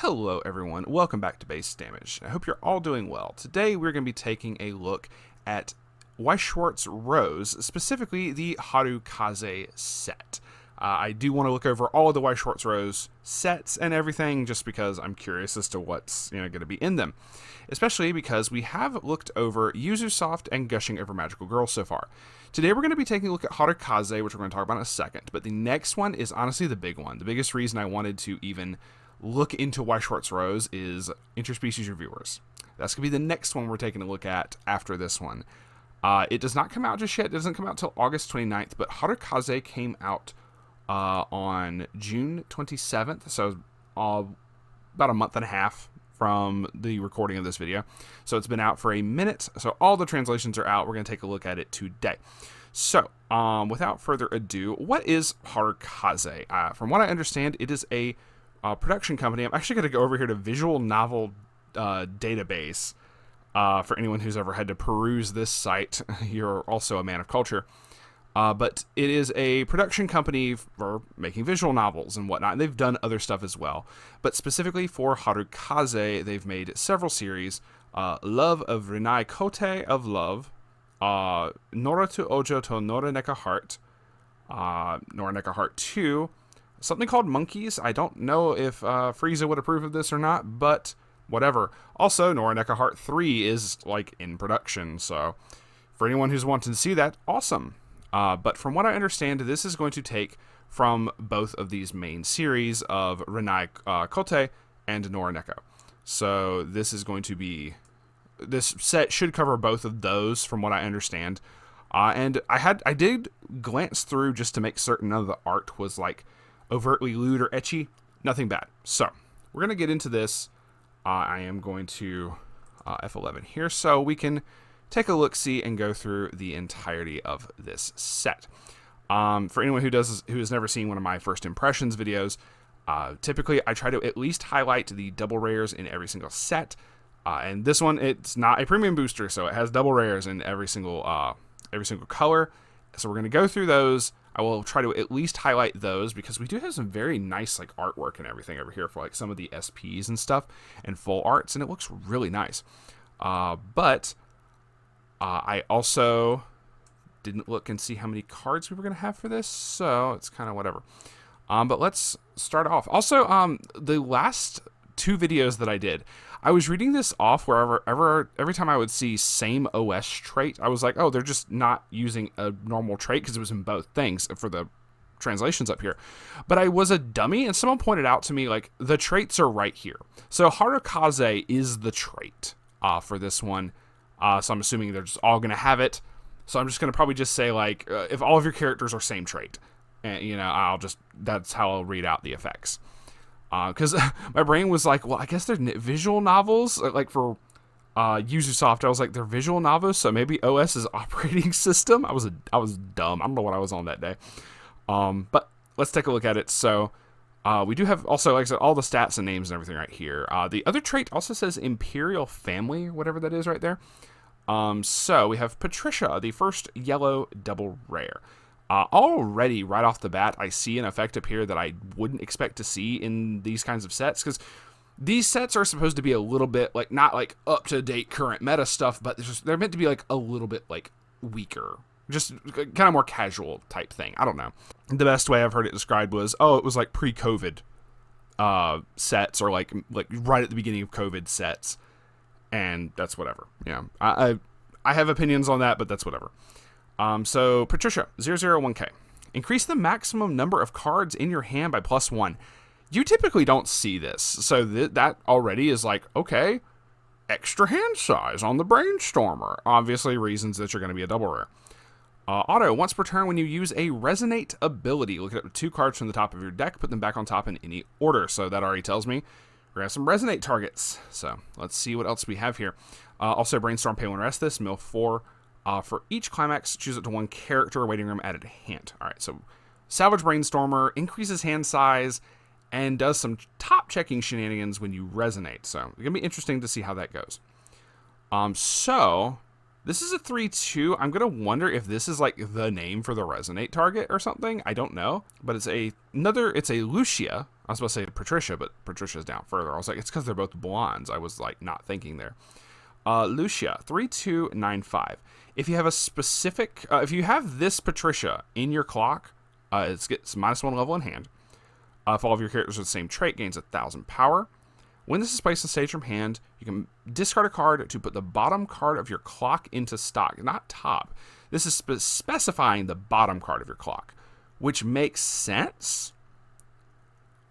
Hello everyone, welcome back to Base Damage. I hope you're all doing well. Today we're going to be taking a look at Weiss Schwarz Rose, specifically the Harukaze set. I do want to look over all of the Weiss Schwarz Rose sets and everything just because I'm curious as to what's going to be in them. Especially because we have looked over Uzusoft and Gushing Over Magical Girls so far. Today we're going to be taking a look at Harukaze, which we're going to talk about in a second, but the next one is honestly the big one. The biggest reason I wanted to even look into Weiss Schwarz Rose is interspecies reviewers. That's going to be the next one we're taking a look at after this one. It does not come out just yet. It doesn't come out until August 29th, but Harukaze came out on June 27th, so about a month and a half from the recording of this video. So it's been out for a minute, so all the translations are out. We're going to take a look at it today. So, without further ado, what is Harukaze? From what I understand, it is a production company. I'm actually going to go over here to Visual Novel Database. For anyone who's ever had to peruse this site, you're also a man of culture. But it is a production company for making visual novels and whatnot. And they've done other stuff as well. But specifically for Harukaze, they've made several series. Love of Rinai Kote of Love, Nora to Ojo to Noraneka Heart, Noraneka Heart 2, something called Monkeys. I don't know if Frieza would approve of this or not, but whatever. Also, Noraneka Heart 3 is like in production, so for anyone who's wanting to see that, awesome. But from what I understand, this is going to take from both of these main series of Rinai Kote and Noraneka. So this is going to be, this set should cover both of those from what I understand. And I did glance through just to make certain none of the art was like overtly lewd or ecchi. Nothing bad. So we're going to get into this. I am going to F11 here so we can take a look-see and go through the entirety of this set. For anyone who has never seen one of my first impressions videos, typically I try to at least highlight the double rares in every single set. And this one, it's not a premium booster, so it has double rares in every single color. So we're going to go through those. I will try to at least highlight those because we do have some very nice like artwork and everything over here for like some of the SPs and stuff and full arts, and it looks really nice. But I also didn't look and see how many cards we were going to have for this, so it's kind of whatever. But let's start off. Also, the last two videos that I did, I was reading this off every time I would see same OS trait, I was like, oh, they're just not using a normal trait because it was in both things for the translations up here. But I was a dummy, and someone pointed out to me, like, the traits are right here. So Harukaze is the trait for this one. So I'm assuming they're just all going to have it. So I'm just going to probably just say, like, if all of your characters are same trait, and, that's how I'll read out the effects. Because my brain was like, well, I guess they're visual novels. Like for Uzusoft, I was like, they're visual novels, so maybe OS is operating system. I was dumb. I don't know what I was on that day. But let's take a look at it. So we do have also, like I said, all the stats and names and everything right here. The other trait also says Imperial Family, whatever that is right there. So we have Patricia, the first yellow double rare. Already, right off the bat, I see an effect up here that I wouldn't expect to see in these kinds of sets, because these sets are supposed to be a little bit, like, not like up-to-date current meta stuff, but they're meant to be, like, a little bit, like, weaker. Just kind of more casual type thing. I don't know. The best way I've heard it described was, it was like pre-COVID sets, or like right at the beginning of COVID sets, and that's whatever. Yeah, I have opinions on that, but that's whatever. So Patricia, 001K. Increase the maximum number of cards in your hand by +1. You typically don't see this, so that already is like, okay, extra hand size on the Brainstormer. Obviously reasons that you're going to be a double rare. Auto, once per turn when you use a Resonate ability, look at 2 cards from the top of your deck, put them back on top in any order. So that already tells me we're going to have some Resonate targets. So let's see what else we have here. Also, Brainstorm, pay 1 rest this, mill 4. For each climax, choose it to 1 character, waiting room, added hand. Alright, so Salvage Brainstormer increases hand size and does some top checking shenanigans when you resonate. So it's going to be interesting to see how that goes. So this is a 3-2. I'm going to wonder if this is like the name for the resonate target or something. I don't know, but it's a Lucia. I was supposed to say Patricia, but Patricia's down further. I was like, it's because they're both blondes. I was like not thinking there. Lucia, 3295. If you have a specific, if you have this Patricia in your clock, it gets -1 level in hand. If all of your characters with the same trait, gains 1,000 power. When this is placed on stage from hand, you can discard a card to put the bottom card of your clock into stock, not top. This is specifying the bottom card of your clock, which makes sense.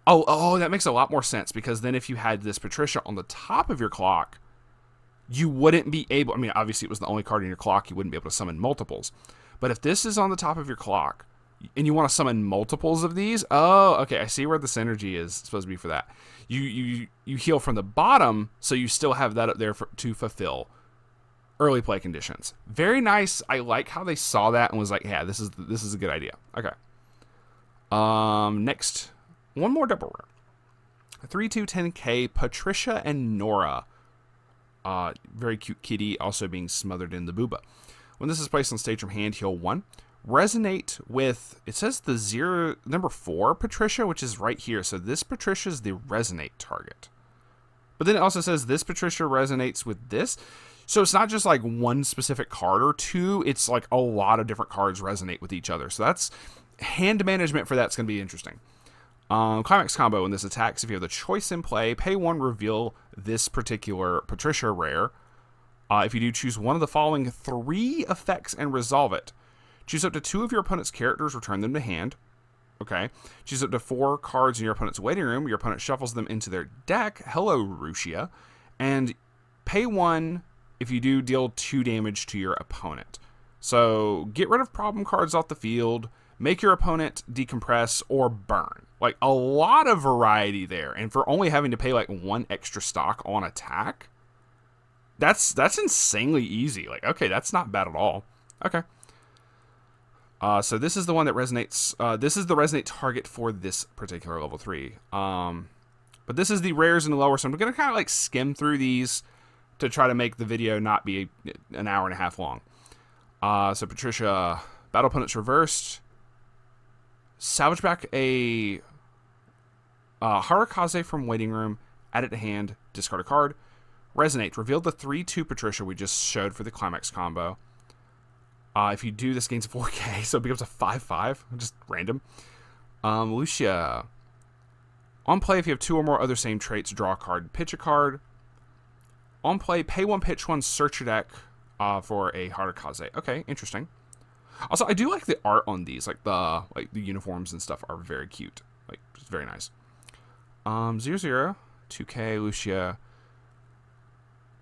Oh, that makes a lot more sense, because then if you had this Patricia on the top of your clock, you wouldn't be able, I mean, obviously it was the only card in your clock, you wouldn't be able to summon multiples. But if this is on the top of your clock, and you want to summon multiples of these, oh, okay, I see where the synergy is supposed to be for that. You heal from the bottom, so you still have that up there to fulfill early play conditions. Very nice. I like how they saw that and was like, yeah, this is a good idea. Okay. Next, one more double rare. 3210K, Patricia and Nora. Very cute kitty, also being smothered in the booba. When this is placed on stage from hand, heal 1. Resonate with, it says the number 4 Patricia, which is right here. So this Patricia is the resonate target. But then it also says this Patricia resonates with this. So it's not just like one specific card or two. It's like a lot of different cards resonate with each other. So that's hand management for that's going to be interesting. Climax combo, when this attacks, if you have the choice in play, pay 1, reveal this particular Patricia rare. If you do, choose one of the following 3 effects and resolve it. Choose up to 2 of your opponent's characters, return them to hand. Okay. Choose up to 4 cards in your opponent's waiting room. Your opponent shuffles them into their deck. Hello, Rucia. And pay 1 if you do, deal 2 damage to your opponent. So get rid of problem cards off the field. Make your opponent decompress or burn. Like a lot of variety there. And for only having to pay like 1 extra stock on attack, that's insanely easy. Like, okay, that's not bad at all. Okay. So this is the one that resonates. This is the resonate target for this particular level 3. But this is the rares and the lower. So I'm going to kind of like skim through these to try to make the video not be an hour and a half long. So Patricia, battle opponents reversed. Salvage back a Harukaze from waiting room. Add it to hand. Discard a card. Resonate. Reveal the 3/2 Patricia we just showed for the climax combo. If you do, this gains 4k, so it becomes a 5/5. Just random. Lucia. On play, if you have 2 or more other same traits, draw a card, pitch a card. On play, pay 1, pitch 1, search your deck for a Harukaze. Okay, interesting. Also, I do like the art on these. Like the uniforms and stuff are very cute. Like, it's very nice. 0/0, 2k, Lucia.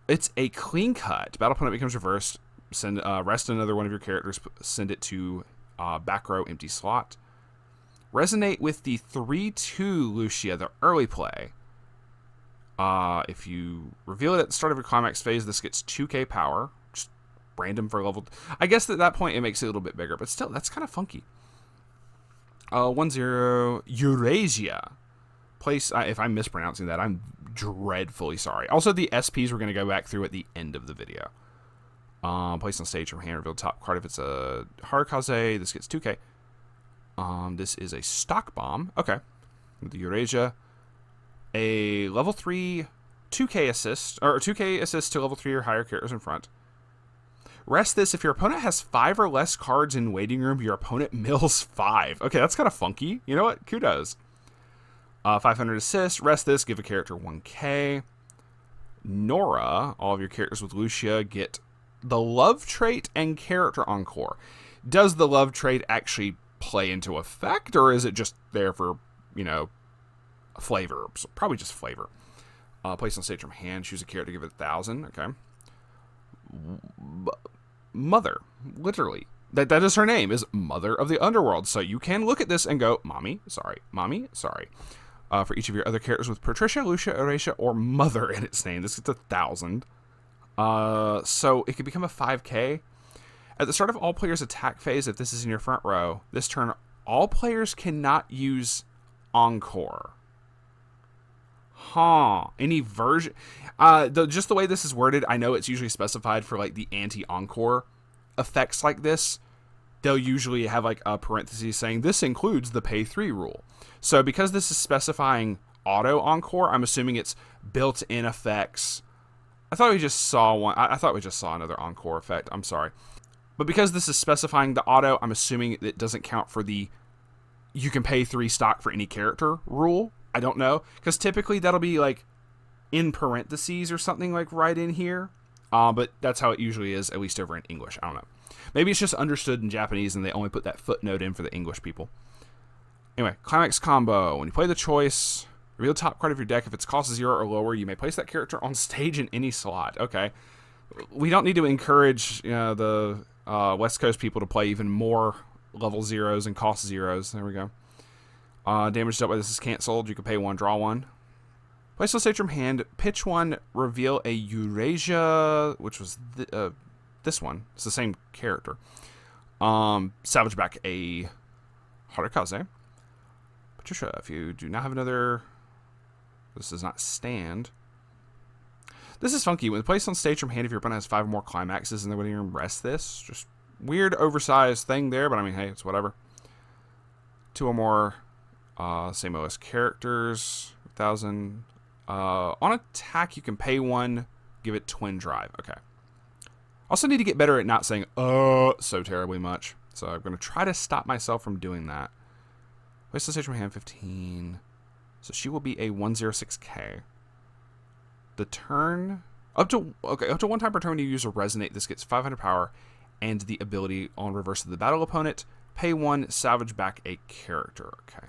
It's a clean cut. Battle opponent becomes reversed. Send rest another one of your characters. Send it to back row empty slot. Resonate with the 3/2 Lucia, the early play. If you reveal it at the start of your climax phase, this gets 2k power. Just random for level. I guess at that point it makes it a little bit bigger, but still, that's kind of funky. 1/0 Eurasia. Place. If I'm mispronouncing that, I'm dreadfully sorry. Also, the SPs we're going to go back through at the end of the video. Place on stage from hand, reveal top card. If it's a Harukaze, this gets 2k. This is a stock bomb. Okay. The Eurasia. A level 3 2k assist, or 2k assist to level 3 or higher characters in front. Rest this. If your opponent has 5 or less cards in waiting room, your opponent mills 5. Okay, that's kind of funky. You know what? Kudos. 500 assist. Rest this. Give a character 1k. Nora. All of your characters with Lucia get the love trait and character encore. Does the love trait actually play into effect, or is it just there for, flavor? So probably just flavor. Place on stage from hand. Choose a character. Give it 1,000. Okay. Mother. Literally. That is her name, is Mother of the Underworld. So you can look at this and go, Mommy, sorry. Mommy, sorry. For each of your other characters with Patricia, Lucia, Eurasia, or Mother in its name. This gets 1,000. So it could become a 5k. At the start of all players' attack phase, if this is in your front row, this turn, all players cannot use Encore. Any version... just the way this is worded, I know it's usually specified for like the anti-Encore effects like this. they'll usually have like a parenthesis saying this includes the pay 3 rule. So because this is specifying auto encore, I'm assuming it's built-in effects. I thought we just saw one. I thought we just saw another encore effect. I'm sorry. But because this is specifying the auto, I'm assuming it doesn't count for the you can pay 3 stock for any character rule. I don't know. Because typically that'll be like in parentheses or something like right in here. But that's how it usually is, at least over in English. I don't know. Maybe it's just understood in Japanese and they only put that footnote in for the English people. Anyway, climax combo. When you play the choice, reveal the top card of your deck. If its cost is 0 or lower, you may place that character on stage in any slot. Okay. We don't need to encourage the West Coast people to play even more level 0s and cost 0s. There we go. Damage dealt by this is canceled. You can pay 1, draw 1. Place on stage from hand, pitch 1, reveal a Eurasia, which was this one. It's the same character. Salvage back a Harukaze. Patricia, if you do not have another... This does not stand. This is funky. When placed on stage from hand, if your opponent has 5 or more climaxes and they wouldn't even rest this. Just weird oversized thing there, but I mean, hey, it's whatever. 2 or more same OS characters. 1,000. On attack, you can pay 1, give it twin drive. Okay. Also need to get better at not saying so terribly much. So I'm going to try to stop myself from doing that. Place the stage from hand 15. So she will be a 106k. The turn up to 1 time per turn when you use a resonate, this gets 500 power and the ability on reverse of the battle opponent. Pay 1, salvage back a character. Okay.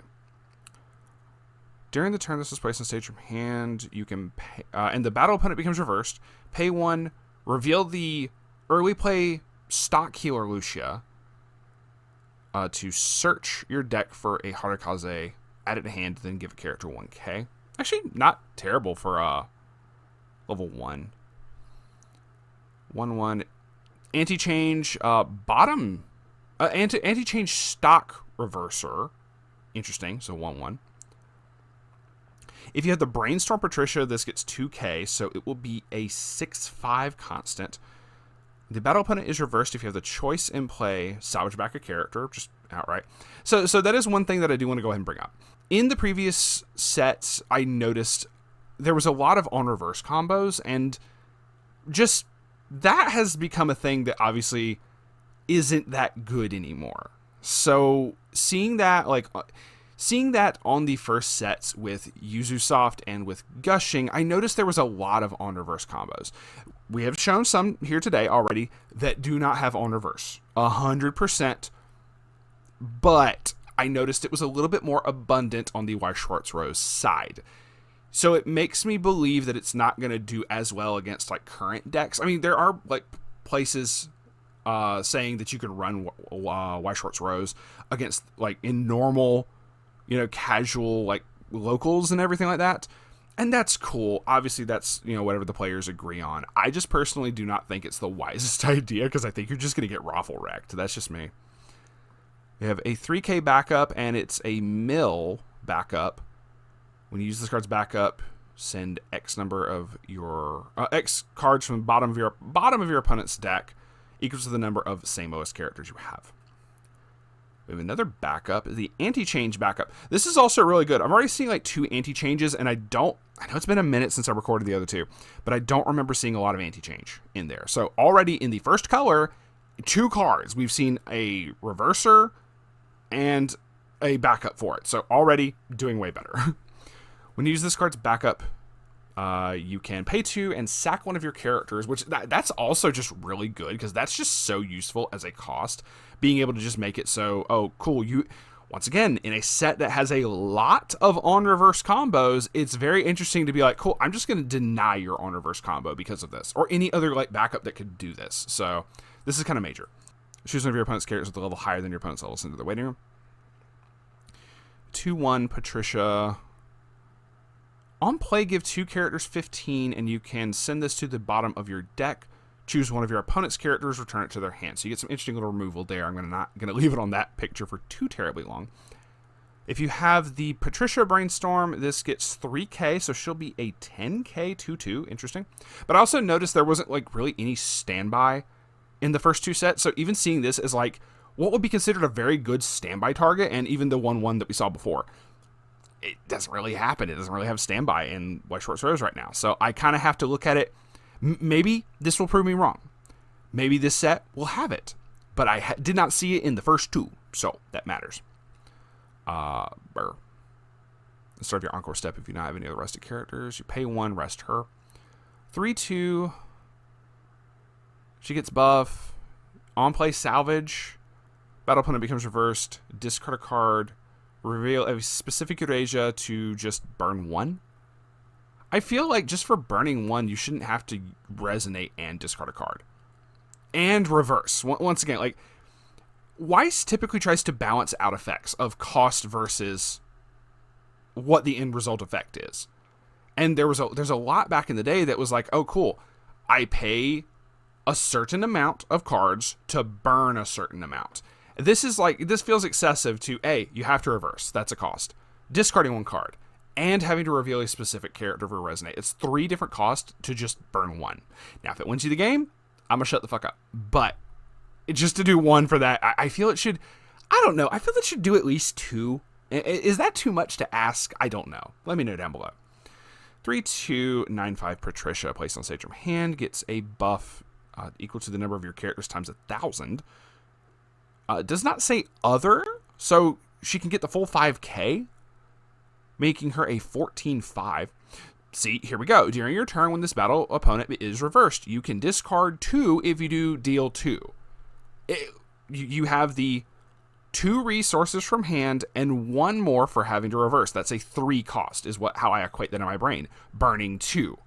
During the turn this is placed on stage from hand, you can pay, and the battle opponent becomes reversed. Pay 1, reveal the early play stock healer Lucia to search your deck for a Harukaze, add it to hand, then give a character 1k. Actually, not terrible for level 1. 1/1 anti-change bottom anti-change stock reverser. Interesting. So 1/1. If you have the Brainstorm Patricia, this gets 2k, so it will be a 6/5 constant. The battle opponent is reversed if you have the choice in play, salvage back a character, just outright. So that is one thing that I do want to go ahead and bring up. In the previous sets, I noticed there was a lot of on reverse combos, and just that has become a thing that obviously isn't that good anymore. So seeing that on the first sets with Yuzusoft and with Gushing, I noticed there was a lot of on reverse combos. We have shown some here today already that do not have on reverse 100%, but I noticed it was a little bit more abundant on the Weiss Schwarz Rose side. So it makes me believe that it's not going to do as well against like current decks. I mean, there are like places saying that you can run Weiss Schwarz Rose against like in normal, casual like locals and everything like that. And that's cool. Obviously, that's, whatever the players agree on. I just personally do not think it's the wisest idea because I think you're just going to get raffle wrecked. That's just me. We have a 3k backup, and it's a mill backup. When you use this card's backup, send X number of your X cards from the bottom of your opponent's deck equals to the number of same OS characters you have. We have another backup, the anti-change backup. This is also really good. I'm already seeing like 2 anti-changes, and I know it's been a minute since I recorded the other 2, but I don't remember seeing a lot of anti-change in there. So already in the first color, 2 cards. We've seen a reverser and a backup for it. So already doing way better. When you use this card's backup, you can pay 2 and sack one of your characters, which that's also just really good because that's just so useful as a cost. Being able to just make it so, oh, cool. Once again, in a set that has a lot of on-reverse combos, it's very interesting to be like, cool, I'm just going to deny your on-reverse combo because of this, or any other like backup that could do this. So this is kind of major. Choose one of your opponent's characters with a level higher than your opponent's level. Send to the waiting room. 2/1 Patricia. On play, give 2 characters 15, and you can send this to the bottom of your deck. Choose one of your opponent's characters, return it to their hand. So you get some interesting little removal there. I'm not going to leave it on that picture for too terribly long. If you have the Patricia Brainstorm, this gets 3k, so she'll be a 10k 2/2. Interesting. But I also noticed there wasn't like really any standby in the first 2 sets. So even seeing this as like what would be considered a very good standby target, and even the 1/1 that we saw before, it doesn't really happen. It doesn't really have standby in Weiss Schwarz Rose right now. So I kind of have to look at it. Maybe this will prove me wrong. Maybe this set will have it. But I did not see it in the first 2, so that matters. Start your encore step if you don't have any other rested characters. You pay 1, rest her. 3/2. She gets buff. On play salvage. Battle opponent becomes reversed. Discard a card. Reveal a specific Eurasia to just burn 1. I feel like just for burning 1, you shouldn't have to resonate and discard a card. And reverse. Once again, like, Weiss typically tries to balance out effects of cost versus what the end result effect is. And there's a lot back in the day that was like, oh, cool, I pay a certain amount of cards to burn a certain amount. This feels excessive to, A, you have to reverse. That's a cost. Discarding 1 card. And having to reveal a specific character for resonate. It's 3 different costs to just burn 1. Now, if it wins you the game, I'm going to shut the fuck up. But just to do 1 for that, I feel it should, I don't know. I feel it should do at least 2. Is that too much to ask? I don't know. Let me know down below. 3/2, 9/5 Patricia, placed on stage from hand, gets a buff equal to the number of your characters times 1,000. Does not say other, so she can get the full 5k, making her a 14/5. See, here we go. During your turn, when this battle opponent is reversed, you can discard 2 if you do deal 2. You have the 2 resources from hand and 1 more for having to reverse. That's a 3 cost, is how I equate that in my brain. Burning 2.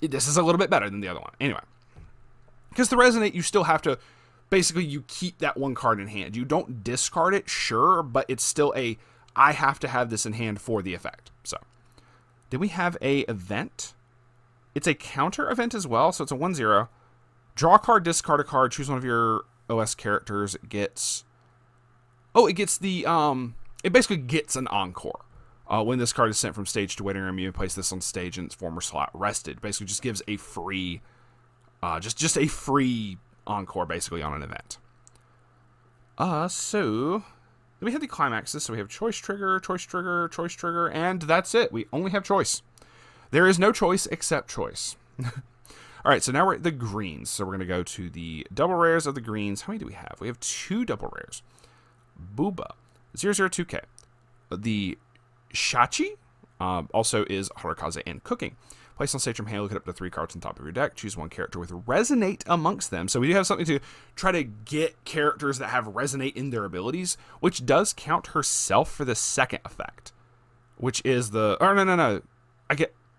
This is a little bit better than the other one. Anyway, because the resonate, you still have to, basically, you keep that 1 card in hand. You don't discard it, sure, but it's still I have to have this in hand for the effect. So, then we have a event. It's a counter event as well, so it's a 1/0. Draw a card, discard a card, choose one of your OS characters. It gets it basically gets an encore. When this card is sent from stage to waiting room, you place this on stage in its former slot rested. Basically just gives a free, just a free encore basically on an event. So then we have the climaxes. So we have choice trigger, choice trigger, choice trigger, and that's it. We only have choice. There is no choice except choice. All right, so now we're at the greens. So we're going to go to the double rares of the greens. How many do we have? We have 2 double rares. Booba, 002K. The Shachi also is Harukaze and Cooking. Place on stage from hand, look up to 3 cards on top of your deck. Choose 1 character with Resonate amongst them. So we do have something to try to get characters that have Resonate in their abilities, which does count herself for the second effect, which is the... Oh, no. I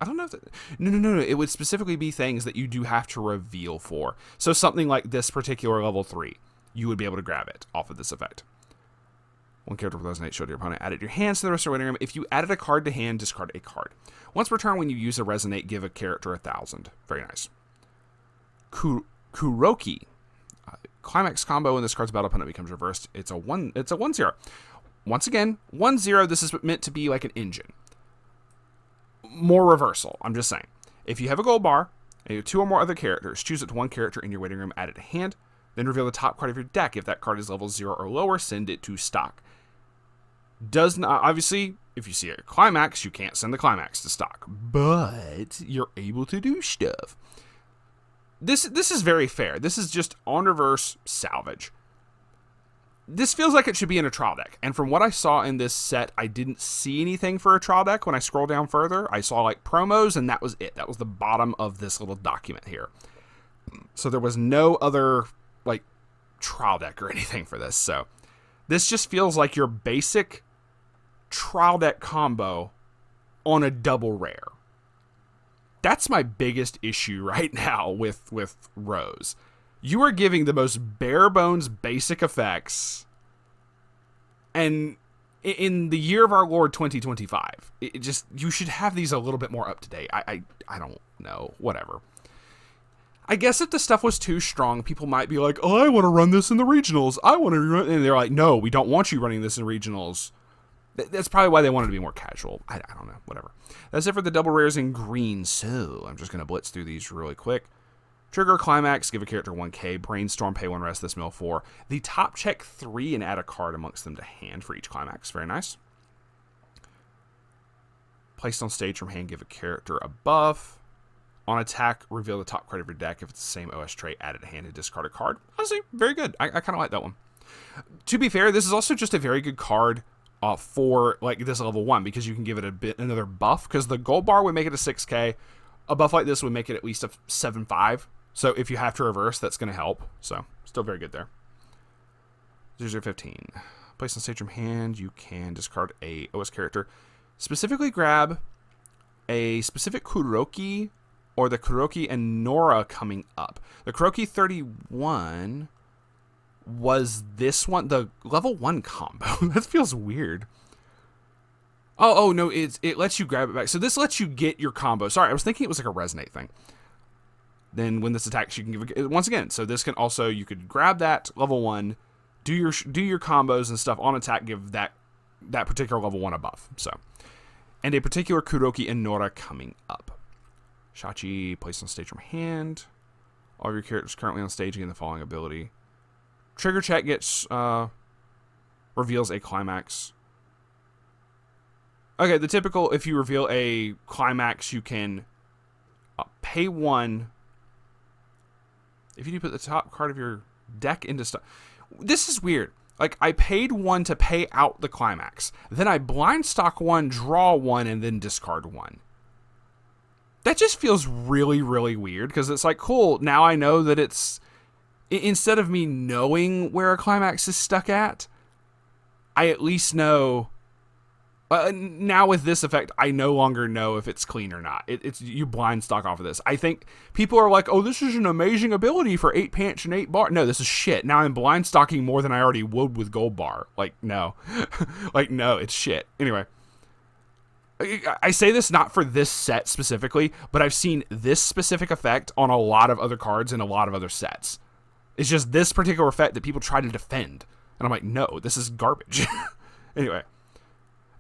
don't know if... No. It would specifically be things that you do have to reveal for. So something like this particular level 3, you would be able to grab it off of this effect. 1 character with Resonate showed your opponent added your hands to the rest of the waiting room. If you added a card to hand, discard a card. Once per turn, when you use a Resonate, give a character 1,000. Very nice. Kuroki. Climax combo when this card's battle opponent becomes reversed. It's a 1/0. Once again, 1/0. This is meant to be like an engine. More reversal. I'm just saying. If you have a gold bar and you have 2 or more other characters, choose it to 1 character in your waiting room, add it to hand, then reveal the top card of your deck. If that card is level 0 or lower, send it to stock. Does not, obviously, if you see a climax, you can't send the climax to stock, but you're able to do stuff. This is very fair. This is just on reverse salvage. This feels like it should be in a trial deck, and from what I saw in this set, I didn't see anything for a trial deck. When I scroll down further, I saw like promos, and that was it. That was the bottom of this little document here. So there was no other like trial deck or anything for this. So this just feels like your basic trial deck combo on a double rare. That's my biggest issue right now with Rose. You are giving the most bare bones basic effects, and in the year of our Lord 2025, you should have these a little bit more up to date. I don't know, whatever. I guess if the stuff was too strong, people might be like, oh, I want to run this in the regionals. And they're like, no, we don't want you running this in regionals. That's probably why they wanted to be more casual. I don't know, whatever. That's it for the double rares in green. So I'm just going to blitz through these really quick. Trigger climax, give a character 1k. Brainstorm, pay 1 rest, this mill 4. The top check 3 and add a card amongst them to hand for each climax. Very nice. Placed on stage from hand, give a character a buff. On attack, reveal the top card of your deck. If it's the same OS trait, add it to hand and discard a card. Honestly, very good. I kind of like that one. To be fair, this is also just a very good card for like this level 1 because you can give it another buff, because the gold bar would make it a 6k. A buff like this would make it at least a 7-5. So if you have to reverse, that's going to help. So still very good there. 0-15. Place on stage from hand, you can discard a OS character. Specifically grab a specific Kuroki or the Kuroki and Nora coming up. The Kuroki 31 was this one, the level 1 combo. That feels weird. Oh no, it lets you grab it back. So this lets you get your combo. Sorry, I was thinking it was like a resonate thing. Then when this attacks, you can give it once again. So this can also, you could grab that level 1, do your combos and stuff on attack, give that particular level 1 a buff. So, and a particular Kuroki and Nora coming up. Shachi, placed on stage from hand. All of your characters currently on stage gain the following ability. Trigger check gets reveals a climax. Okay, the typical, if you reveal a climax, you can pay 1. If you do put the top card of your deck into stuff. This is weird. Like, I paid 1 to pay out the climax. Then I blind stock 1, draw 1, and then discard 1. That just feels really, really weird, because it's like, cool, now I know that it's... Instead of me knowing where a climax is stuck at, I at least know... now with this effect, I no longer know if it's clean or not. It's you blind stock off of this. I think people are like, oh, this is an amazing ability for 8 pinch and 8 bar. No, this is shit. Now I'm blind stocking more than I already would with gold bar. Like, no. Like, no, it's shit. Anyway. I say this not for this set specifically, but I've seen this specific effect on a lot of other cards in a lot of other sets. It's just this particular effect that people try to defend. And I'm like, no, this is garbage. Anyway.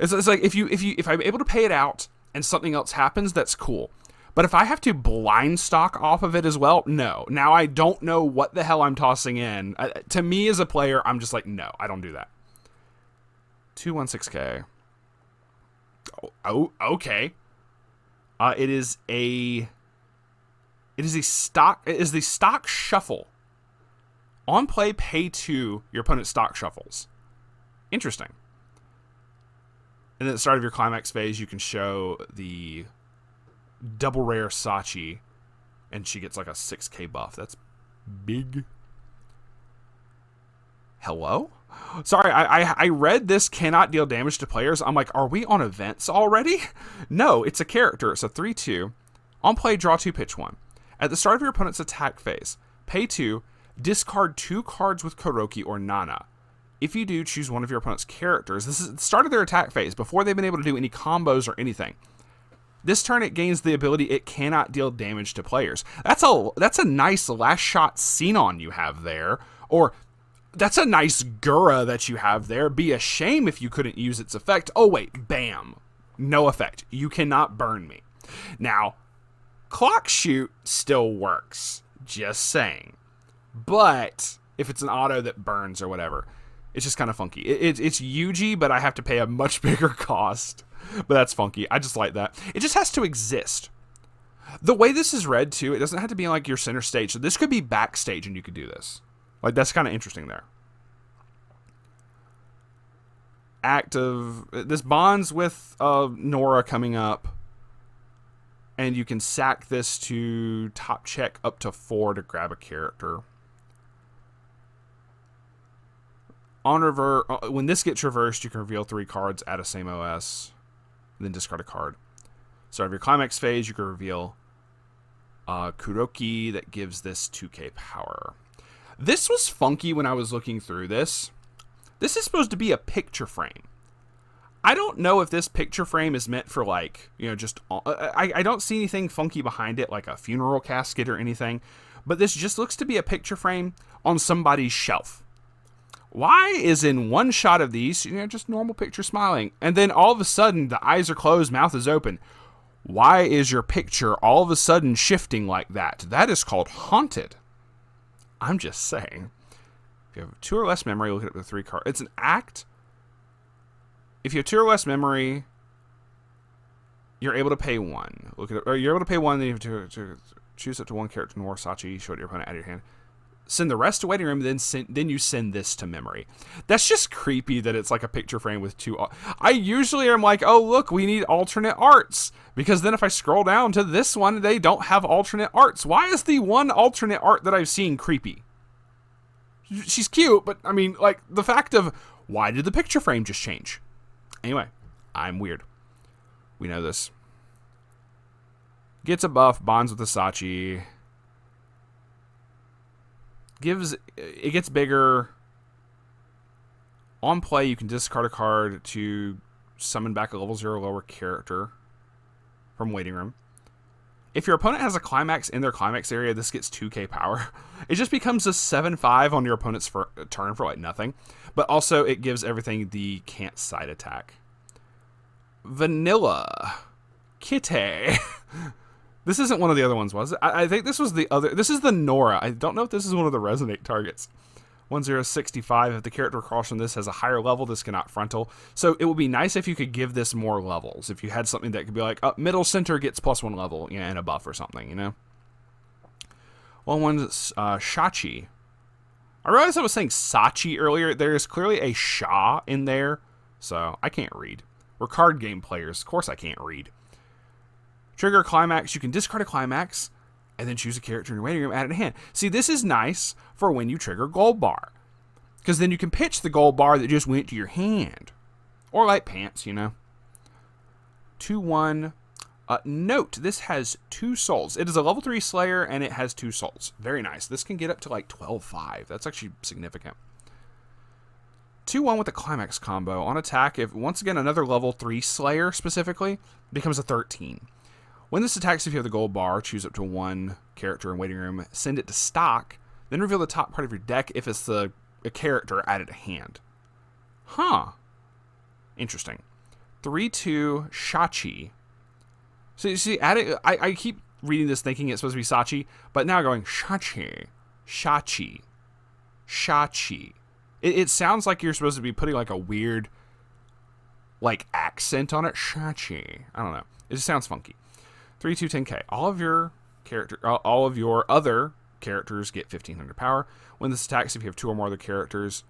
It's like if I'm able to pay it out and something else happens, that's cool. But if I have to blind stock off of it as well, no. Now I don't know what the hell I'm tossing in. To me as a player, I'm just like, no, I don't do that. 216k. Oh, okay. It is the stock shuffle. On play, pay 2. Your opponent's stock shuffles. Interesting. And then at the start of your climax phase, you can show the double rare Sachi, and she gets like a 6k buff. That's big. Hello? Sorry, I read this cannot deal damage to players. I'm like, are we on events already? No, it's a character. It's a 3-2. On play, draw 2, pitch 1. At the start of your opponent's attack phase, pay 2, discard 2 cards with Kuroki or Nana. If you do, choose one of your opponent's characters. This is the start of their attack phase, before they've been able to do any combos or anything. This turn, it gains the ability it cannot deal damage to players. That's a nice last shot Xenon you have there. Or, that's a nice Gura that you have there. Be a shame if you couldn't use its effect. Oh wait, bam. No effect. You cannot burn me. Now, Clock Shoot still works. Just saying. But, if it's an auto that burns or whatever... It's just kind of funky. It's Yuji, but I have to pay a much bigger cost. But that's funky. I just like that. It just has to exist. The way this is read, too, it doesn't have to be like your center stage. So this could be backstage and you could do this. Like, that's kind of interesting there. This bonds with Nora coming up. And you can sack this to top check up to 4 to grab a character. On when this gets reversed, you can reveal 3 cards, add a same OS, then discard a card. So of your climax phase, you can reveal Kuroki that gives this 2k power. This was funky when I was looking through this. This is supposed to be a picture frame. I don't know if this picture frame is meant for like, just... I don't see anything funky behind it, like a funeral casket or anything. But this just looks to be a picture frame on somebody's shelf. Why is in one shot of these, just normal picture smiling, and then all of a sudden the eyes are closed, mouth is open? Why is your picture all of a sudden shifting like that? That is called haunted. I'm just saying. If you have 2 or less memory, look at the 3 card. It's an act. If you have 2 or less memory, you're able to pay 1. Or you're able to pay 1, then you have to choose up to 1 character in War Sachi, show it to your opponent, add your hand. Send the rest to waiting room, then you send this to memory. That's just creepy that it's like a picture frame with 2. I usually am like, oh, look, we need alternate arts. Because then if I scroll down to this one, they don't have alternate arts. Why is the one alternate art that I've seen creepy? She's cute, but I mean, like, the fact of, why did the picture frame just change? Anyway, I'm weird. We know this. Gets a buff, bonds with the Sachi. It gets bigger. On play, you can discard a card to summon back a level 0 lower character from waiting room. If your opponent has a climax in their climax area, this gets 2k power. It just becomes a 7/5 on your opponent's turn for like nothing. But also, it gives everything the can't side attack. Vanilla. Kitty. This isn't one of the other ones, was it? I think this was the other. This is the Nora. I don't know if this is one of the resonate targets. 1065. If the character across from this has a higher level, this cannot frontal. So it would be nice if you could give this more levels. If you had something that could be like, middle center gets +1 level, and a buff or something, you know? Shachi. I realized I was saying Sachi earlier. There is clearly a Sha in there, so I can't read. We're card game players. Of course I can't read. Trigger climax. You can discard a climax and then choose a character in your waiting room, add it in hand. See, this is nice for when you trigger gold bar. Because then you can pitch the gold bar that just went to your hand. Or like pants, you know. 2/1. Note, this has 2 souls. It is a level 3 Slayer, and it has 2 souls. Very nice. This can get up to like 12/5. That's actually significant. 2/1 with the climax combo. On attack, if once again another level 3 Slayer specifically, becomes a 13. When this attacks, if you have the gold bar, choose up to 1 character in waiting room, send it to stock, then reveal the top part of your deck. If it's a character, add it to hand. Huh. Interesting. 3/2 Shachi. So you see, I keep reading this thinking it's supposed to be Sachi, but now going Shachi. Shachi. Shachi. It sounds like you're supposed to be putting like a weird like accent on it. Shachi. I don't know. It just sounds funky. 3/2 10k. All of your other characters get 1500 power. When this attacks, if you have 2 or more other characters,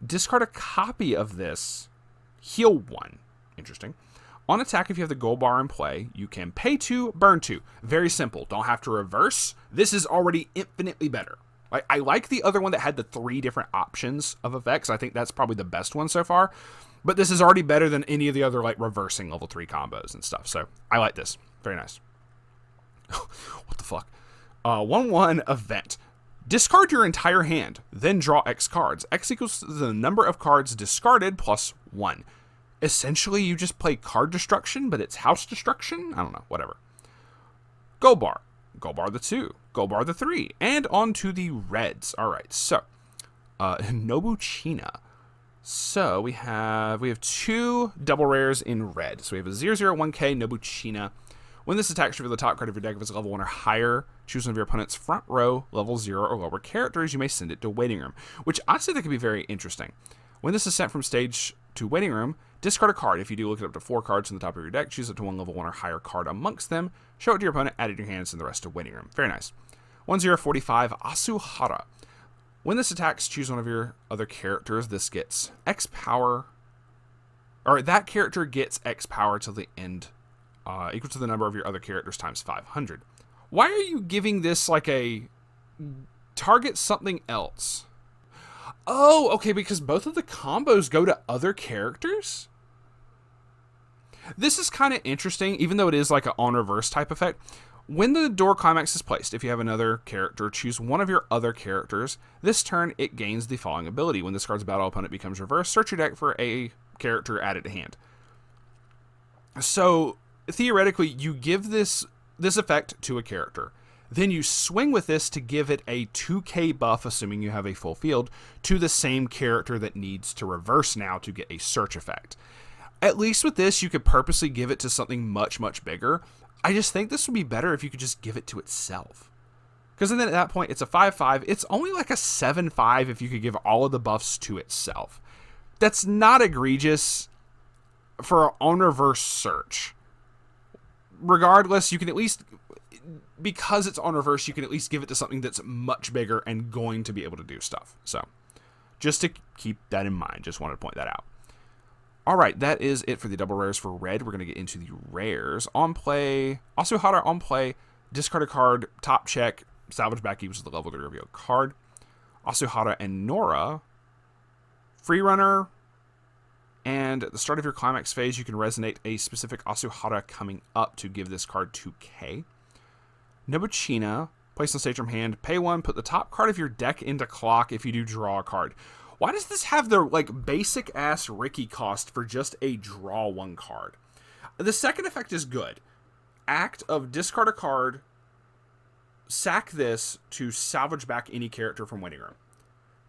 discard a copy of this. Heal 1. Interesting. On attack, if you have the gold bar in play, you can pay 2, burn 2. Very simple. Don't have to reverse. This is already infinitely better. I like the other one that had the 3 different options of effects. I think that's probably the best one so far. But this is already better than any of the other like reversing level 3 combos and stuff. So I like this. Very nice. What the fuck? 1/1 event. Discard your entire hand, then draw X cards. X equals the number of cards discarded plus 1. Essentially, you just play card destruction, but it's house destruction? I don't know. Whatever. Gold bar. Gold bar the 2. Gold bar the 3. And on to the reds. All right. So, Nobuchina. So we have 2 double rares in red. So we have a 001k Nobuchina. When this attacks, reveal the top card of your deck if it's level 1 or higher. Choose one of your opponent's front row level 0 or lower characters. You may send it to waiting room, which honestly that could be very interesting. When this is sent from stage to waiting room, discard a card. If you do, look at up to 4 cards from the top of your deck. Choose up to 1 level 1 or higher card amongst them. Show it to your opponent. Add it to your hands and the rest to waiting room. Very nice. 1045 Asuhara. When this attacks, choose one of your other characters. This gets X power, or that character gets X power till the end, equal to the number of your other characters times 500. Why are you giving this like a target something else? Oh, okay, because both of the combos go to other characters? This is kind of interesting, even though it is like an on reverse type effect. When the door climax is placed, if you have another character, choose one of your other characters. This turn, it gains the following ability. When this card's battle opponent becomes reversed, search your deck for a character added to hand. So, theoretically, you give this effect to a character. Then you swing with this to give it a 2k buff, assuming you have a full field, to the same character that needs to reverse now to get a search effect. At least with this, you could purposely give it to something much, much bigger. I just think this would be better if you could just give it to itself. Because then at that point, it's a 5/5. It's only like a 7/5 if you could give all of the buffs to itself. That's not egregious for an on-reverse search. Regardless, you can at least, because it's on reverse, you can at least give it to something that's much bigger and going to be able to do stuff. So, just to keep that in mind, just wanted to point that out. All right, that is it for the double rares for red. We're going to get into the rares. On play, Asuhara on play, discard a card, top check, salvage back equals the level to reveal card. Asuhara and Nora, free runner, and at the start of your climax phase, you can resonate a specific Asuhara coming up to give this card 2k. Nobuchina, place on stage from hand, pay 1, put the top card of your deck into clock if you do draw a card. Why does this have the like basic ass Ricky cost for just a draw 1 card? The second effect is good. Act of discard a card, sack this to salvage back any character from waiting room.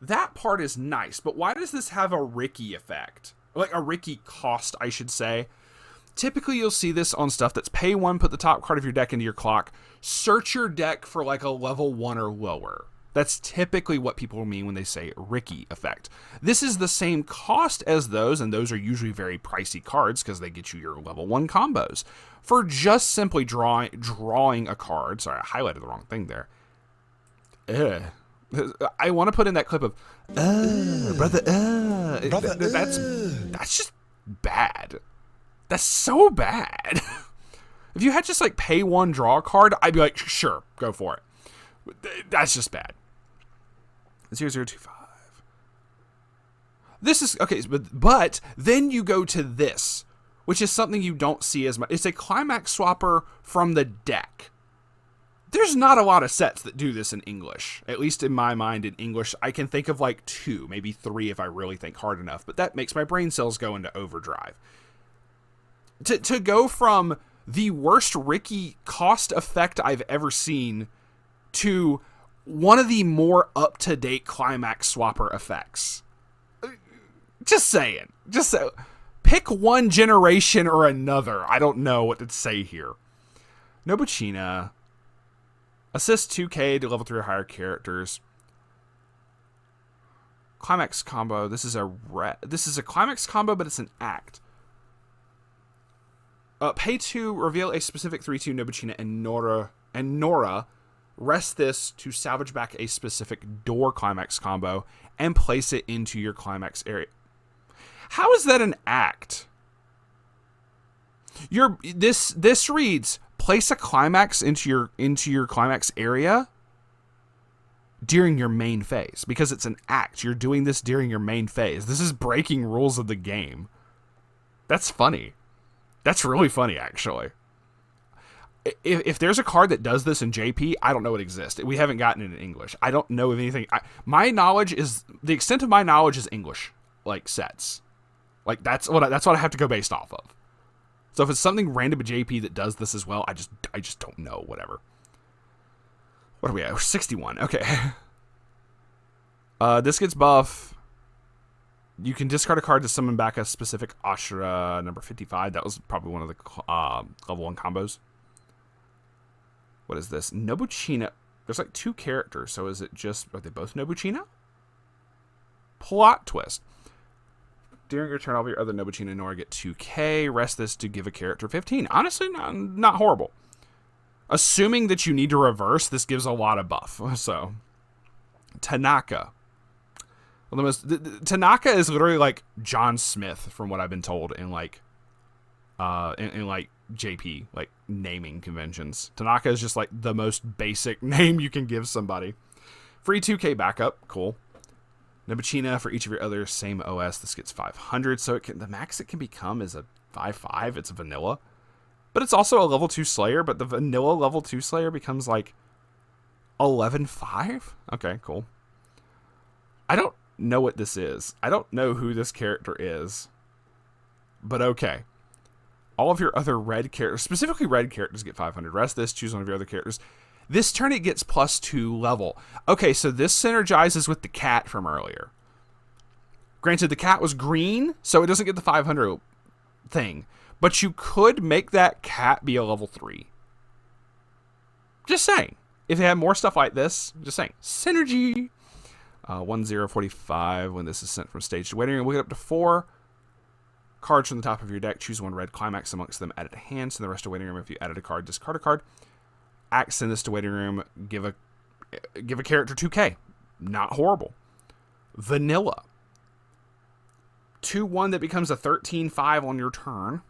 That part is nice, but why does this have a Ricky effect? Like a Ricky cost, I should say. Typically, you'll see this on stuff that's pay 1, put the top card of your deck into your clock, search your deck for like a level 1 or lower. That's typically what people mean when they say Ricky effect. This is the same cost as those, and those are usually very pricey cards because they get you your level 1 combos. For just simply drawing a card, sorry, I highlighted the wrong thing there. I want to put in that clip of, brother, that's just bad. That's so bad. If you had just like pay 1, draw a card, I'd be like, sure, go for it. That's just bad. 0025. This is, okay, but then you go to this, which is something you don't see as much. It's a climax swapper from the deck. There's not a lot of sets that do this in English. At least in my mind, in English, I can think of like 2, maybe 3 if I really think hard enough. But that makes my brain cells go into overdrive. To go from the worst Ricky cost effect I've ever seen to one of the more up-to-date climax swapper effects. Just saying. Pick one generation or another. I don't know what to say here. Nobuchina. Assist 2k to level 3 or higher characters. Climax combo. This is a climax combo, but it's an act. Pay 2, reveal a specific 3/2 Nobuchina and Nora. Rest this to salvage back a specific door climax combo and place it into your climax area. How is that an act? This reads, place a climax into your climax area during your main phase, because it's an act. You're doing this during your main phase. This is breaking rules of the game. That's funny. That's really funny, actually. If there's a card that does this in JP, I don't know it exists. We haven't gotten it in English. I don't know of anything. The extent of my knowledge is English, like sets. Like that's what I have to go based off of. So if it's something random at JP that does this as well, I just don't know. Whatever. What are we at? 61. Okay. This gets buff. You can discard a card to summon back a specific Ashura number 55. That was probably one of the level 1 combos. What is this? Nobuchina. There's like 2 characters, so are they both Nobuchina? Plot twist. During your turn, all of your other Nobuchina and Nora get 2k. Rest this to give a character 15. Honestly, not horrible. Assuming that you need to reverse, this gives a lot of buff. So, Tanaka. Well, Tanaka is literally like John Smith, from what I've been told in like JP, like naming conventions. Tanaka is just like the most basic name you can give somebody. Free 2k backup, cool. Nobuchina for each of your other same OS. This gets 500, so the max it can become is a 5/5. It's a vanilla, but it's also a level 2 Slayer. But the vanilla level 2 Slayer becomes like 11/5. Okay, cool. I don't know what this is. I don't know who this character is, but okay. All of your other red characters, specifically red characters, get 500. Rest this, choose one of your other characters. This turn it gets +2 level. Okay, so this synergizes with the cat from earlier. Granted, the cat was green, so it doesn't get the 500 thing. But you could make that cat be a level 3. Just saying. If they had more stuff like this, just saying. Synergy. 1045 when this is sent from stage to waiting room. We'll get up to 4 cards from the top of your deck. Choose one red climax amongst them. Add it to hand. Send the rest to waiting room. If you added a card, discard a card. Act, send this to waiting room. Give a character 2k. Not horrible. Vanilla. 2-1 that becomes a 13-5 on your turn.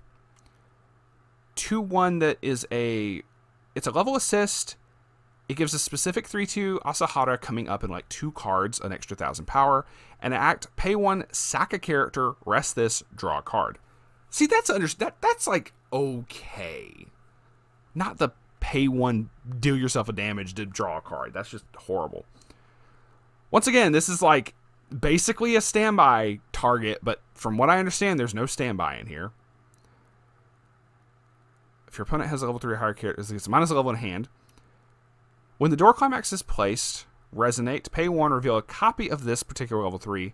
2-1 that is it's a level assist. It gives a specific 3-2 Asahara coming up in like 2 cards, an extra 1,000 power. And an act, pay 1, sack a character, rest this, draw a card. See, that's like okay. Not the pay 1, deal yourself a damage to draw a card. That's just horrible. Once again, this is like basically a standby target, but from what I understand, there's no standby in here. If your opponent has a level 3 or higher character, it's minus a level in hand. When the door climax is placed, resonate, pay 1, reveal a copy of this particular level 3.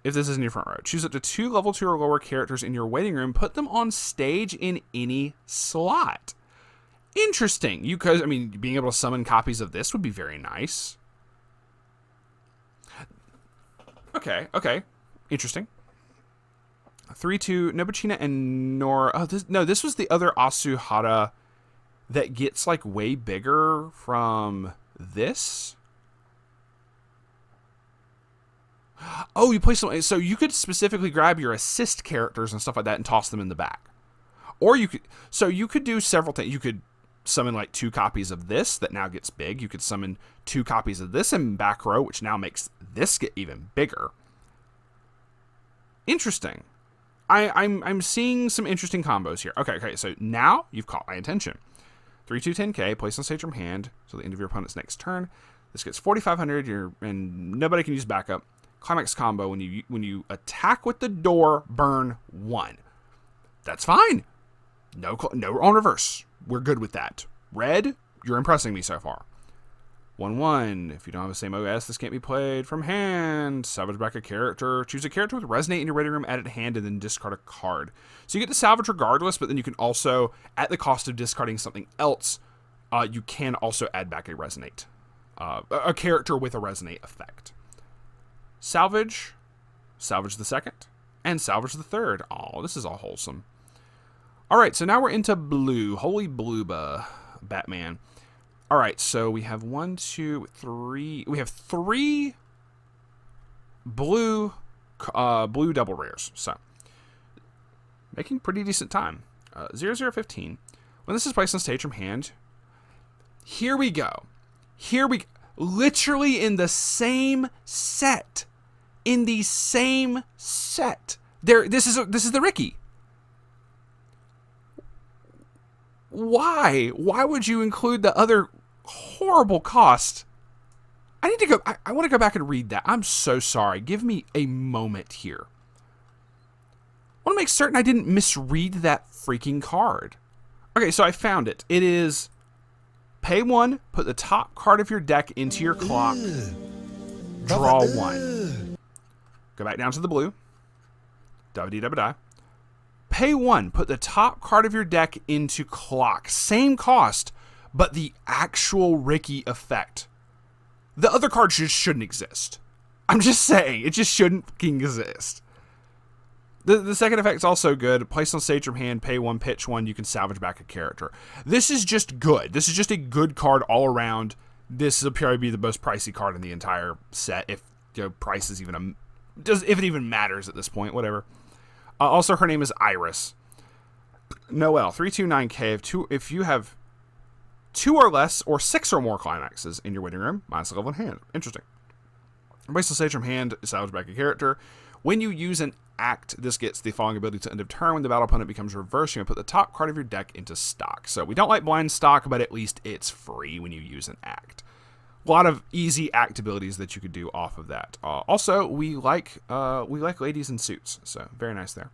If this is in your front row, choose up to 2 level 2 or lower characters in your waiting room, put them on stage in any slot. Interesting. Being able to summon copies of this would be very nice. Okay. Interesting. 3-2, Nobuchina and Nora. Oh, this was the other Asuhara that gets like way bigger from this. Oh, you play some, so you could specifically grab your assist characters and stuff like that and toss them in the back. Or you could do several things. You could summon like 2 copies of this that now gets big. You could summon 2 copies of this in back row, which now makes this get even bigger. Interesting. I'm seeing some interesting combos here. Okay, so now you've caught my attention. 3-2 10k, place on stage from hand, so the end of your opponent's next turn. This gets 4,500, and nobody can use backup. Climax combo, when you attack with the door, burn 1. That's fine. No on reverse. We're good with that. Red, you're impressing me so far. 1-1. If you don't have the same OS, this can't be played from hand. Salvage back a character. Choose a character with Resonate in your waiting room, add it to hand, and then discard a card. So you get to salvage regardless, but then you can also, at the cost of discarding something else, you can also add back a Resonate. A character with a Resonate effect. Salvage the second, and salvage the third. Oh, this is all wholesome. Alright, so now we're into blue. Holy Blueba, Batman. Alright, so we have 1, 2, 3. We have 3 blue double rares. So, making pretty decent time. 0015. When this is placed on stage from hand, here we go. Literally in the same set. This is the Ricky. Why? Why would you include the other horrible cost? I need to go. I want to go back and read that. I'm so sorry. Give me a moment here. I want to make certain I didn't misread that freaking card. Okay, so I found it. It is pay 1, put the top card of your deck into your clock, draw 1. Go back down to the blue. Dabba-dee-dabba-die. Pay 1, put the top card of your deck into clock. Same cost, but the actual Ricky effect. The other card just shouldn't exist. I'm just saying, it just shouldn't fucking exist. The second effect is also good. Place on stage from hand, pay 1, pitch 1, you can salvage back a character. This is just good. This is just a good card all around. This will probably be the most pricey card in the entire set, if price is even if it even matters at this point, whatever. Also, her name is Iris. Noelle, 329k. If you have 2 or less or 6 or more climaxes in your waiting room, minus a level in hand. Interesting. Place on stage from hand, salvage back a character. When you use an act, this gets the following ability to end of turn. When the battle opponent becomes reversed, you're going to put the top card of your deck into stock. So we don't like blind stock, but at least it's free when you use an act. A lot of easy act abilities that you could do off of that. Also, we like ladies in suits, so very nice there.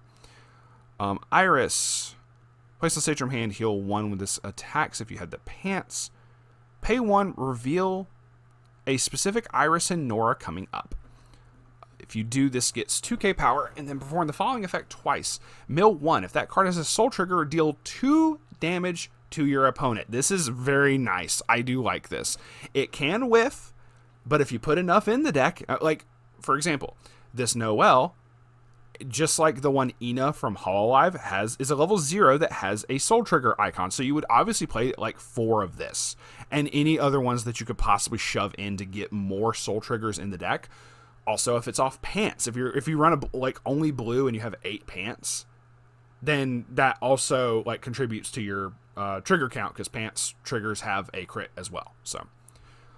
Iris, place on stage from hand, heal 1 when this attacks. If you had the pants, pay 1, reveal a specific Iris and Nora coming up. If you do, this gets 2k power, and then perform the following effect twice. Mill 1. If that card has a soul trigger, deal 2 damage to your opponent. This is very nice. I do like this. It can whiff, but if you put enough in the deck, like, for example, this Noelle, just like the one Ina from Hololive is a level 0 that has a soul trigger icon. So you would obviously play like 4 of this, and any other ones that you could possibly shove in to get more soul triggers in the deck. Also, if it's off pants, if you run like only blue and you have 8 pants, then that also like contributes to your trigger count, because pants triggers have a crit as well. So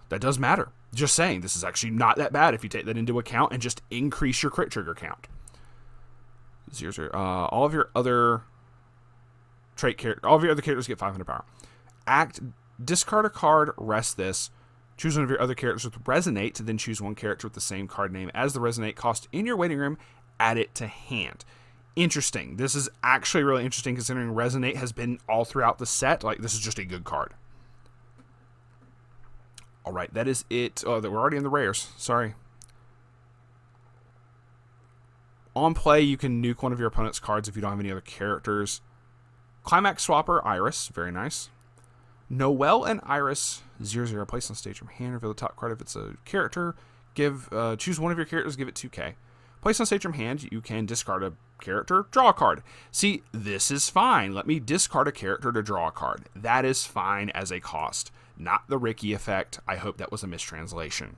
that does matter. Just saying, this is actually not that bad if you take that into account and just increase your crit trigger count. All of your other characters get 500 power. Discard a card, rest this. Choose one of your other characters with Resonate, to then choose one character with the same card name as the Resonate cost in your waiting room, add it to hand. Interesting. This is actually really interesting, considering Resonate has been all throughout the set. Like, this is just a good card. Alright, that is it. Oh, we're already in the rares. Sorry. On play, you can nuke one of your opponent's cards if you don't have any other characters. Climax Swapper, Iris. Very nice. Noelle and Iris, 0/0. Place on stage from hand. Reveal the top card if it's a character. Choose one of your characters, give it 2k. Place on stage from hand, you can discard a character, draw a card. See, this is fine. Let me discard a character to draw a card. That is fine as a cost. Not the Ricky effect. I hope that was a mistranslation.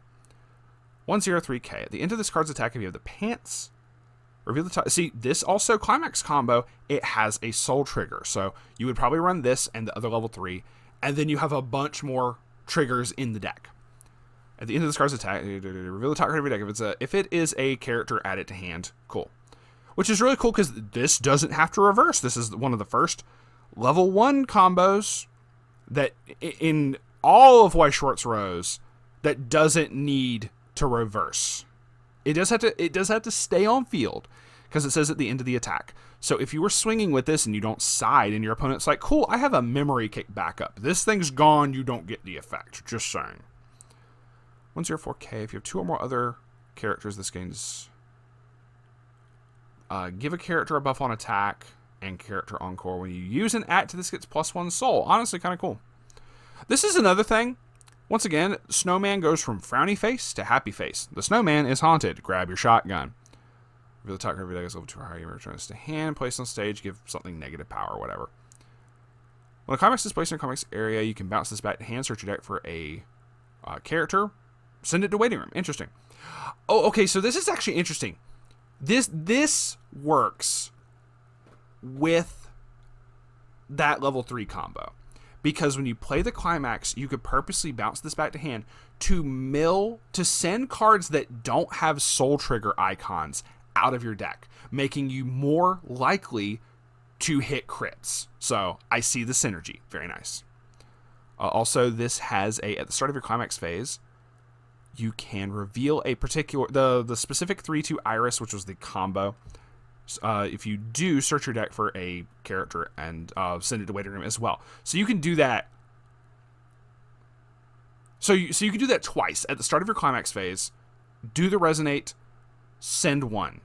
1/0 3k. At the end of this card's attack, if you have the pants, reveal the top. See, this also Climax combo, it has a soul trigger. So you would probably run this and the other level 3, and then you have a bunch more triggers in the deck. At the end of this card's attack, reveal the top card of your deck. If it is a character, add it to hand. Cool. Which is really cool, because this doesn't have to reverse. This is one of the first level 1 combos that in all of Weiss Schwarz Rose that doesn't need to reverse. It does have to stay on field, because it says at the end of the attack. So if you were swinging with this and you don't side, and your opponent's like, cool, I have a memory kick backup. This thing's gone, you don't get the effect. Just saying. 1/0 If you have 2 or more other characters, this gains... give a character a buff on attack and character encore. When you use an act, this gets +1 soul. Honestly, kind of cool. This is another thing. Once again, Snowman goes from frowny face to happy face. The Snowman is haunted. Grab your shotgun. Reveal the top card of your deck is level 2 or higher. You return this to hand. Place on stage. Give something negative power or whatever. When a climax is placed in a climax area, you can bounce this back to hand. Search your deck for a character. Send it to waiting room. Interesting. Oh, okay. So this is actually interesting. This works with that level 3 combo. Because when you play the climax, you could purposely bounce this back to hand to send cards that don't have soul trigger icons out of your deck, making you more likely to hit crits. So I see the synergy. Very nice. Also, this has at the start of your climax phase, you can reveal a particular, the specific 3/2 Iris, which was the combo. If you do, search your deck for a character and send it to waiting room as well. So you can do that. So you can do that twice at the start of your climax phase. Do the resonate, send one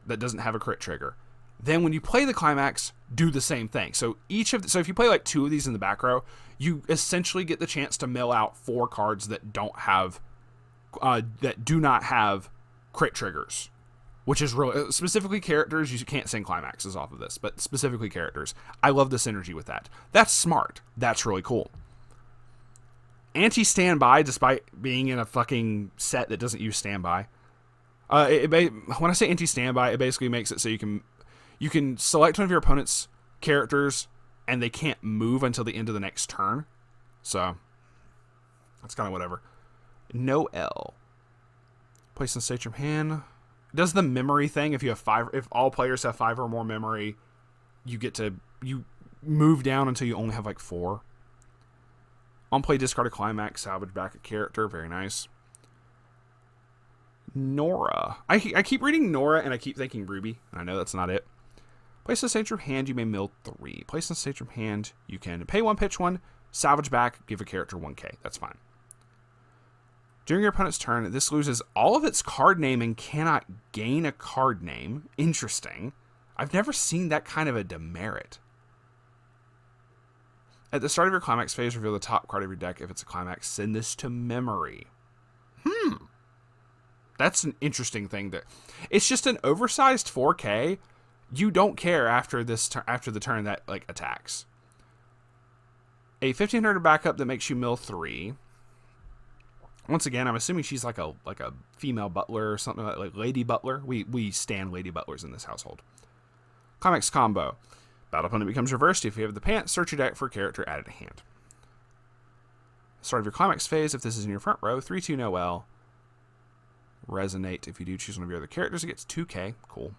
that doesn't have a crit trigger. Then when you play the climax, do the same thing. So if you play like 2 of these in the back row, you essentially get the chance to mill out 4 cards that do not have crit triggers. Which is really, specifically characters, you can't send climaxes off of this, but specifically characters. I love the synergy with that. That's smart. That's really cool. Anti-standby, despite being in a fucking set that doesn't use standby. When I say anti-standby, it basically makes it so you can select one of your opponent's characters, and they can't move until the end of the next turn. So, that's kind of whatever. Noelle. Place on stage from hand. Does the memory thing. If all players have 5 or more memory, you move down until you only have like 4. On play, discard a climax, salvage back a character. Very nice. Nora. I keep reading Nora and I keep thinking Ruby, and I know that's not it. Place on stage from hand, you may mill 3. Place on stage from hand, you can pay 1, pitch 1, salvage back, give a character 1k. That's fine. During your opponent's turn, this loses all of its card name and cannot gain a card name. Interesting. I've never seen that kind of a demerit. At the start of your climax phase, reveal the top card of your deck. If it's a climax, send this to memory. That's an interesting thing. It's just an oversized 4K. You don't care after after the turn that like attacks. A 1500 backup that makes you mill 3. Once again, I'm assuming she's like a female butler or something like Lady Butler. We stand Lady Butlers in this household. Climax combo. Battle opponent becomes reversed. If you have the pants, search your deck for a character added to hand. Start of your climax phase. If this is in your front row, 3/2 Noel. Resonate. If you do choose one of your other characters, it gets 2K. Cool.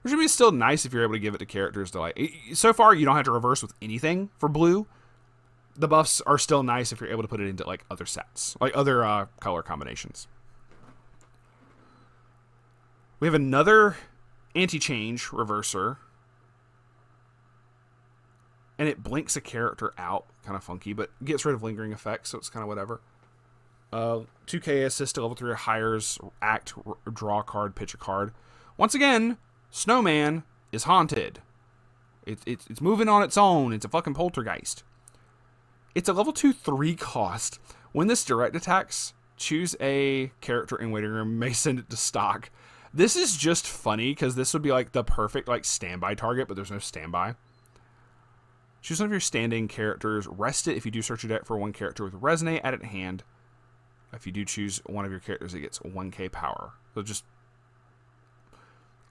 Which would be still nice if you're able to give it to characters to like. So far, you don't have to reverse with anything for blue. The buffs are still nice if you're able to put it into like other sets, like other color combinations. We have another anti-change reverser. And it blinks a character out. Kind of funky, but gets rid of lingering effects, so it's kind of whatever. 2K assist to level 3 or hires, act, draw a card, pitch a card. Once again, Snowman is haunted. It's moving on its own. It's a fucking poltergeist. It's a level 2/3 cost. When this direct attacks, choose a character in waiting room, may send it to stock. This is just funny because this would be like the perfect like standby target, but there's no standby. Choose one of your standing characters. Rest it if you do search your deck for one character with Resonate, add it to hand. If you do choose one of your characters, it gets 1K power. So just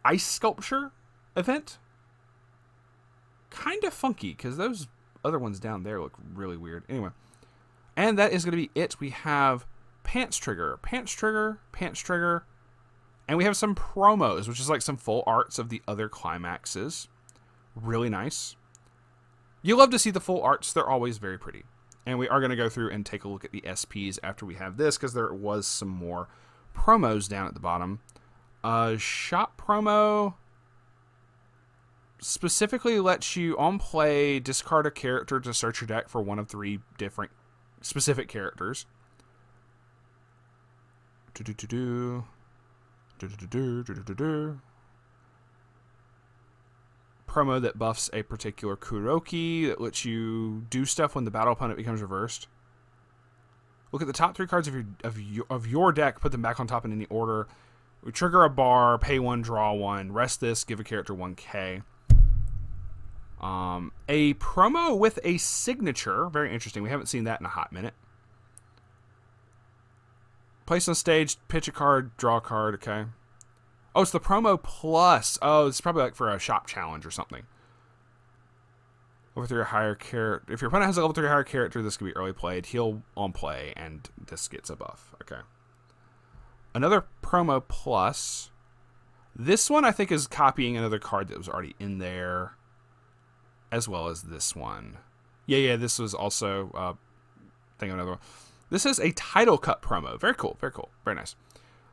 Ice Sculpture event. Kind of funky because those other ones down there look really weird. Anyway, and that is going to be it. We have Pants Trigger, Pants Trigger, Pants Trigger, and we have some promos, which is like some full arts of the other climaxes. Really nice. You love to see the full arts. They're always very pretty. And we are going to go through and take a look at the SPs after we have this, because there was some more promos down at the bottom. Shop promo specifically lets you on play discard a character to search your deck for one of 3 different specific characters. Promo that buffs a particular Kuroki that lets you do stuff when the battle opponent becomes reversed. Look at the top 3 cards of your deck, put them back on top in any order. We trigger a bar, pay 1, draw 1, rest this, give a character 1K. A promo with a signature, very interesting. We haven't seen that in a hot minute. Place on stage, pitch a card, draw a card, okay. Oh, it's the promo plus. Oh, it's probably like for a shop challenge or something. Level 3 or higher character. If your opponent has a level 3 or higher character, this could be early played. He'll on play, and this gets a buff. Okay. Another promo plus. This one, I think, is copying another card that was already in there, as well as this one. Yeah, this was also thing of another one. This is a title cut promo. Very cool, very nice.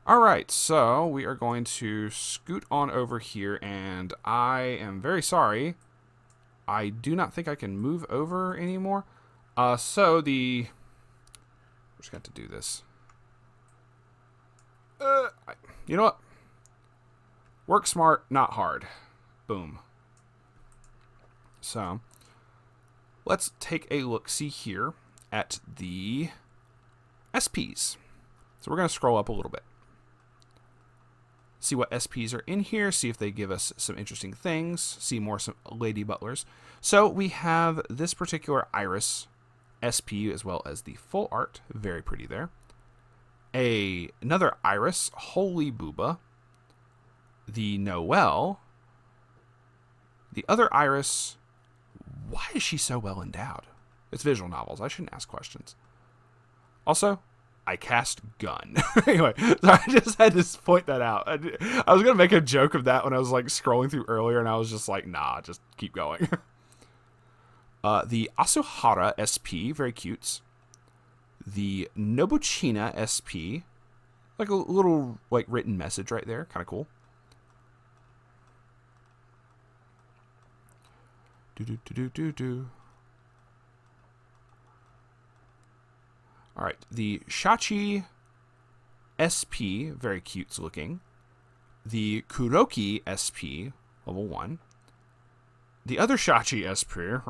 All right, so we are going to scoot on over here, and I am very sorry. I do not think I can move over anymore. We're just going to have to do this. You know what? Work smart, not hard. Boom. So, let's take a look-see here at the SPs. So we're going to scroll up a little bit. See what SPs are in here, see if they give us some interesting things, see some Lady Butlers. So we have this particular Iris SP as well as the full art. Very pretty there. Another Iris, Holy Booba. The Noel. The other Iris, why is she so well endowed? It's visual novels. I shouldn't ask questions. Also, I cast Gun. Anyway, so I just had to point that out. I was going to make a joke of that when I was like scrolling through earlier, and I was just like, nah, just keep going. The Asuhara SP, very cute. The Nobuchina SP, like a little like written message right there, kind of cool. All right, the Shachi SP, very cute looking. The Kuroki SP, level 1. The other Shachi SP,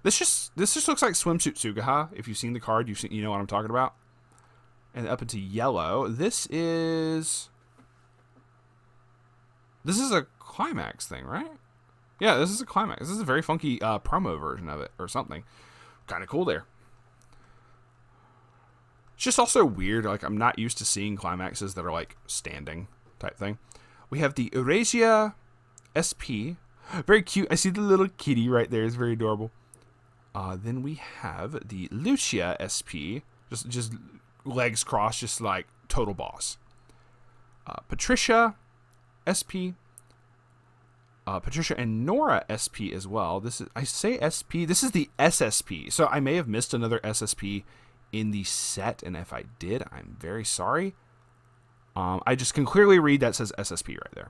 this just looks like Swimsuit Sugaha. If you've seen the card, you know what I'm talking about. And up into yellow, this is a climax thing, right? Yeah, this is a climax. This is a very funky promo version of it or something. Kind of cool there. It's just also weird. Like, I'm not used to seeing climaxes that are like standing type thing. We have the Eurasia SP. Very cute. I see the little kitty right there. It's very adorable. Then we have the Lucia SP. Just legs crossed, just like total boss. Patricia SP. Patricia and Nora SP as well. I say SP. This is the SSP. So I may have missed another SSP in the set, and if I did, I'm very sorry. I just can clearly read that says SSP right there.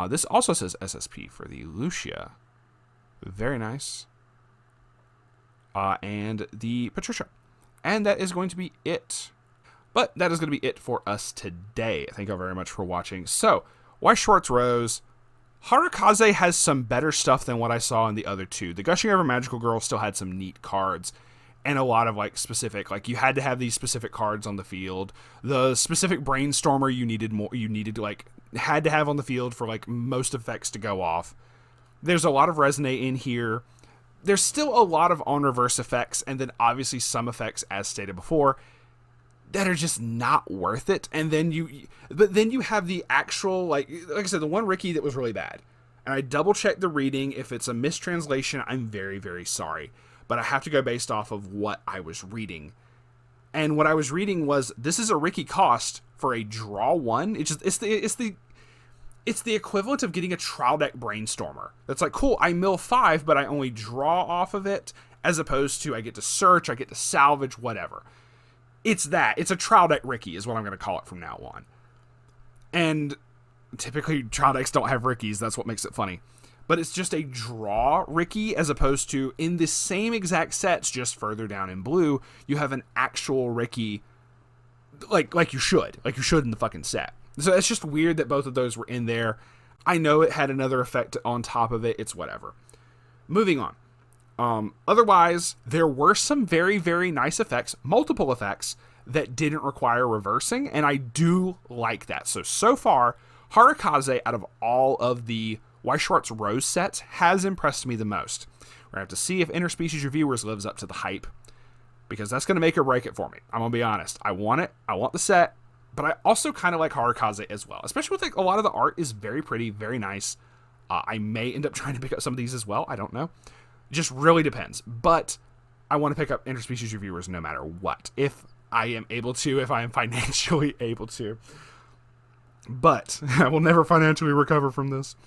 This also says SSP for the Lucia. Very nice. And the Patricia. And that is going to be it. But that is going to be it for us today. Thank you all very much for watching. So, Weiss Schwarz Rose. Harukaze has some better stuff than what I saw in the other two. The Gushing Ever Magical Girl still had some neat cards. And a lot of like specific, like you had to have these specific cards on the field. The specific Brainstormer you needed to like, had to have on the field for like most effects to go off. There's a lot of Resonate in here. There's still a lot of on reverse effects, and then obviously some effects, as stated before, that are just not worth it. And then you have the actual, like I said, the one Ricky that was really bad. And I double checked the reading. If it's a mistranslation, I'm very, very sorry. But I have to go based off of what I was reading. And what I was reading was, this is a Ricky cost for a draw 1. It's the equivalent of getting a trial deck Brainstormer. That's like, cool, I mill 5, but I only draw off of it, as opposed to I get to search, I get to salvage, whatever. It's that. It's a trial deck Ricky is what I'm going to call it from now on. And typically trial decks don't have Rickies. That's what makes it funny. But it's just a draw Ricky, as opposed to in the same exact sets, just further down in blue, you have an actual Ricky, like you should in the fucking set. So it's just weird that both of those were in there. I know it had another effect on top of it. It's whatever. Moving on. Otherwise, there were some very, very nice effects, multiple effects, that didn't require reversing, and I do like that. So far, Harukaze, out of all of the Weiss Schwarz Rose sets, has impressed me the most. We're going to have to see if Interspecies Reviewers lives up to the hype, because that's going to make or break it for me. I'm going to be honest. I want it. I want the set, but I also kind of like Harukaze as well, especially with like a lot of the art is very pretty, very nice. I may end up trying to pick up some of these as well. I don't know. It just really depends. But I want to pick up Interspecies Reviewers no matter what, if I am able to, if I am financially able to. But I will never financially recover from this.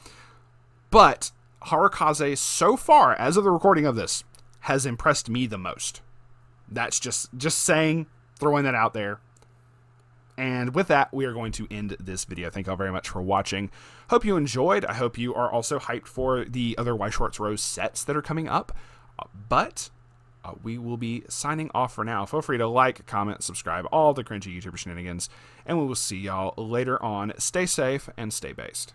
But Harukaze, so far, as of the recording of this, has impressed me the most. That's just saying, throwing that out there. And with that, we are going to end this video. Thank you all very much for watching. Hope you enjoyed. I hope you are also hyped for the other Weiss Schwarz Rose sets that are coming up. But we will be signing off for now. Feel free to like, comment, subscribe, all the cringy YouTuber shenanigans. And we will see y'all later on. Stay safe and stay based.